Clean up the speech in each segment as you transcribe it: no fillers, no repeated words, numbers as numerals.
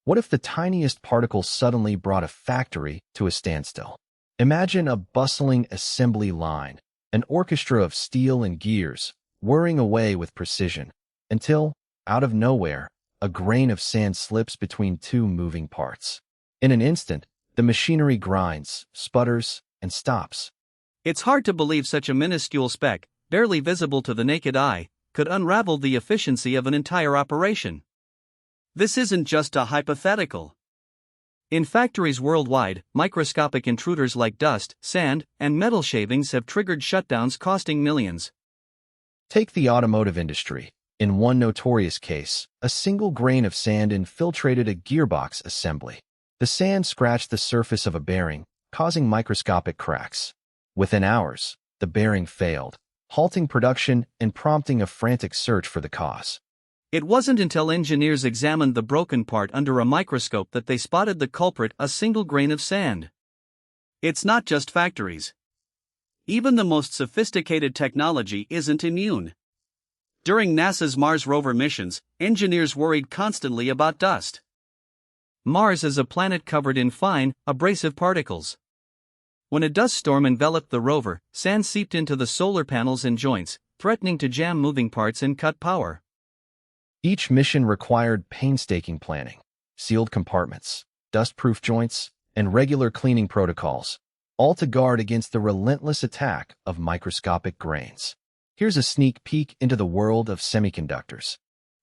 What if the tiniest particle suddenly brought a factory to a standstill? Imagine a bustling assembly line, an orchestra of steel and gears, whirring away with precision, until, out of nowhere, a grain of sand slips between two moving parts. In an instant, the machinery grinds, sputters, and stops. It's hard to believe such a minuscule speck, barely visible to the naked eye, could unravel the efficiency of an entire operation. This isn't just a hypothetical. In factories worldwide, microscopic intruders like dust, sand, and metal shavings have triggered shutdowns costing millions. Take the automotive industry. In one notorious case, a single grain of sand infiltrated a gearbox assembly. The sand scratched the surface of a bearing, causing microscopic cracks. Within hours, the bearing failed, halting production and prompting a frantic search for the cause. It wasn't until engineers examined the broken part under a microscope that they spotted the culprit: a single grain of sand. It's not just factories. Even the most sophisticated technology isn't immune. During NASA's Mars rover missions, engineers worried constantly about dust. Mars is a planet covered in fine, abrasive particles. When a dust storm enveloped the rover, sand seeped into the solar panels and joints, threatening to jam moving parts and cut power. Each mission required painstaking planning, sealed compartments, dust-proof joints, and regular cleaning protocols, all to guard against the relentless attack of microscopic grains. Here's a sneak peek into the world of semiconductors.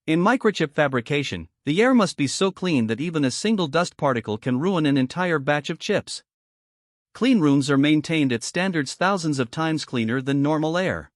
In microchip fabrication, the air must be so clean that even a single dust particle can ruin an entire batch of chips. Clean rooms are maintained at standards thousands of times cleaner than normal air.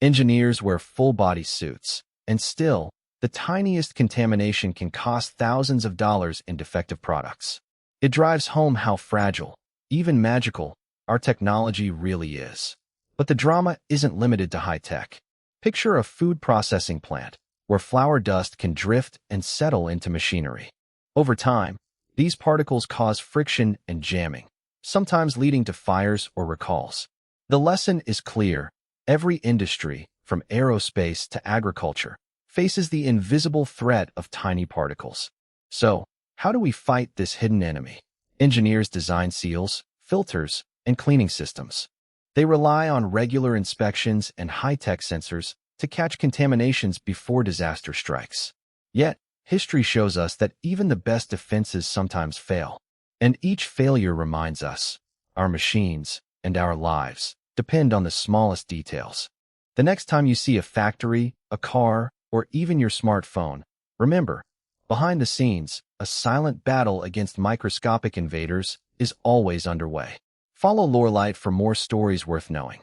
Engineers wear full-body suits, and still, the tiniest contamination can cost thousands of dollars in defective products. It drives home how fragile, even magical, our technology really is. But the drama isn't limited to high-tech. Picture a food processing plant, where flour dust can drift and settle into machinery. Over time, these particles cause friction and jamming, sometimes leading to fires or recalls. The lesson is clear. Every industry, from aerospace to agriculture, faces the invisible threat of tiny particles. So, how do we fight this hidden enemy? Engineers design seals, filters, and cleaning systems. They rely on regular inspections and high-tech sensors to catch contaminations before disaster strikes. Yet, history shows us that even the best defenses sometimes fail. And each failure reminds us, our machines and our lives depend on the smallest details. The next time you see a factory, a car, or even your smartphone, remember, behind the scenes, a silent battle against microscopic invaders is always underway. Follow Lorelight for more stories worth knowing.